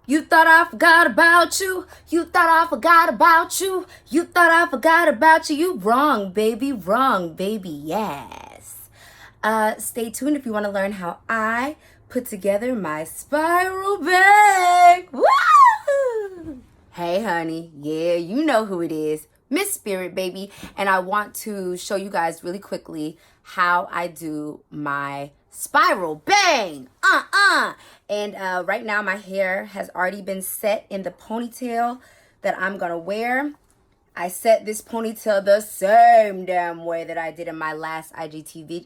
You thought I forgot about you. You thought I forgot about you. You thought I forgot about you. You wrong, baby. Wrong, baby. Yes. Stay tuned if you want to learn how I put together my spiral bag. Woo! Hey, honey. Yeah, you know who it is. Miss Spirit, baby. And I want to show you guys really quickly how I do my spiral bang. And right now my hair has already been set in the ponytail that I'm gonna wear. I set this ponytail the same damn way that I did in my last IGTV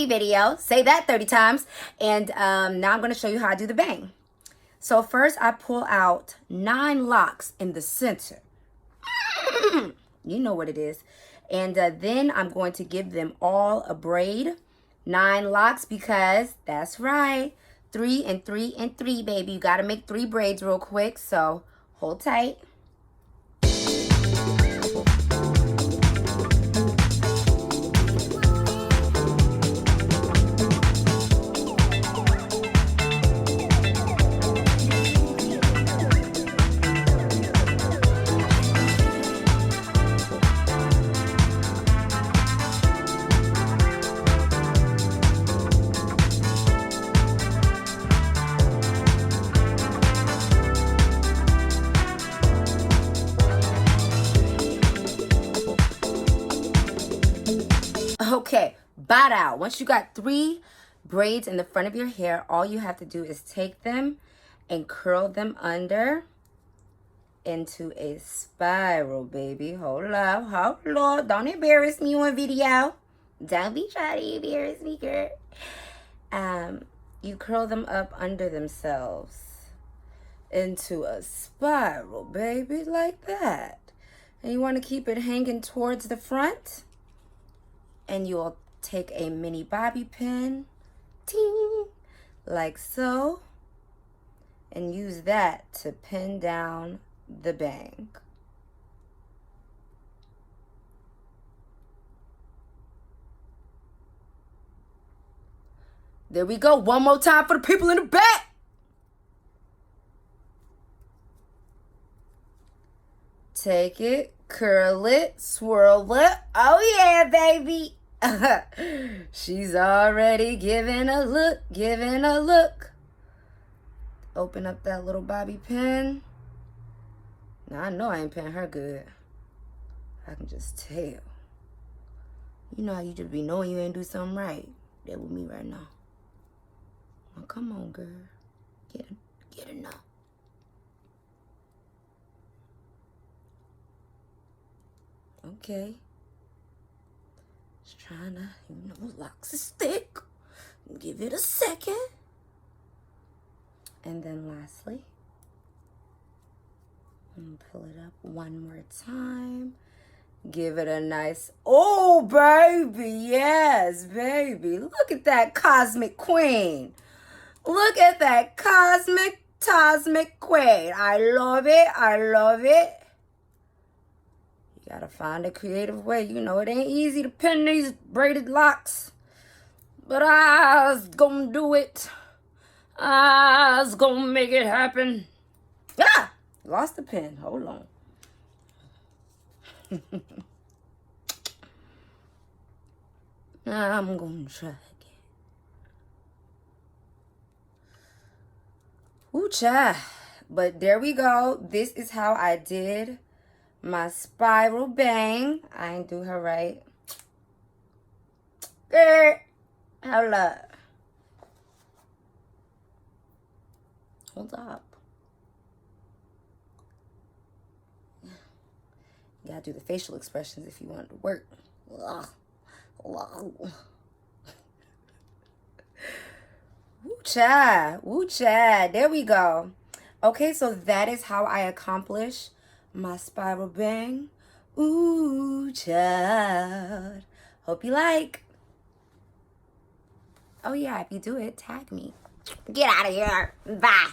video. Say that 30 times. And now I'm gonna show you how I do the bang. So first I pull out 9 locks in the center. You know what it is. And then I'm going to give them all a braid. 9 locks because that's right. 3 and 3 and 3, baby. You got to make 3 braids real quick. So hold tight. Okay, bada. Once you got 3 braids in the front of your hair, all you have to do is take them and curl them under into a spiral, baby. Hold up. Don't embarrass me on video. Don't be trying to embarrass me, girl. You curl them up under themselves into a spiral, baby, like that. And you want to keep it hanging towards the front. And you'll take a mini bobby pin, ting, like so, and use that to pin down the bang. There we go. One more time for the people in the back. Take it, curl it, swirl it. Oh yeah, baby. She's already giving a look. Open up that little bobby pin. Now I know I ain't pinning her good. I can just tell. You know how you just be knowing you ain't do something right. That with me right now. Well, come on, girl. Get it now. Okay. Just trying to, locks is thick. Give it a second. And then lastly, I'm gonna pull it up one more time. Give it a nice, oh baby, yes, baby. Look at that cosmic queen. Look at that cosmic queen. I love it. You gotta find a creative way. You know, it ain't easy to pin these braided locks. But I was gonna do it. I was gonna make it happen. Ah! Lost the pin. Hold on. I'm gonna try again. Ooh, child. But there we go. This is how I did my spiral bang. I ain't do her right. Girl, hold up. Hold up. You gotta do the facial expressions if you want it to work. Woo child. There we go. Okay, so that is how I accomplish my spiral bang. Ooh, child. Hope you like. Oh yeah, if you do it, tag me. Get out of here. Bye.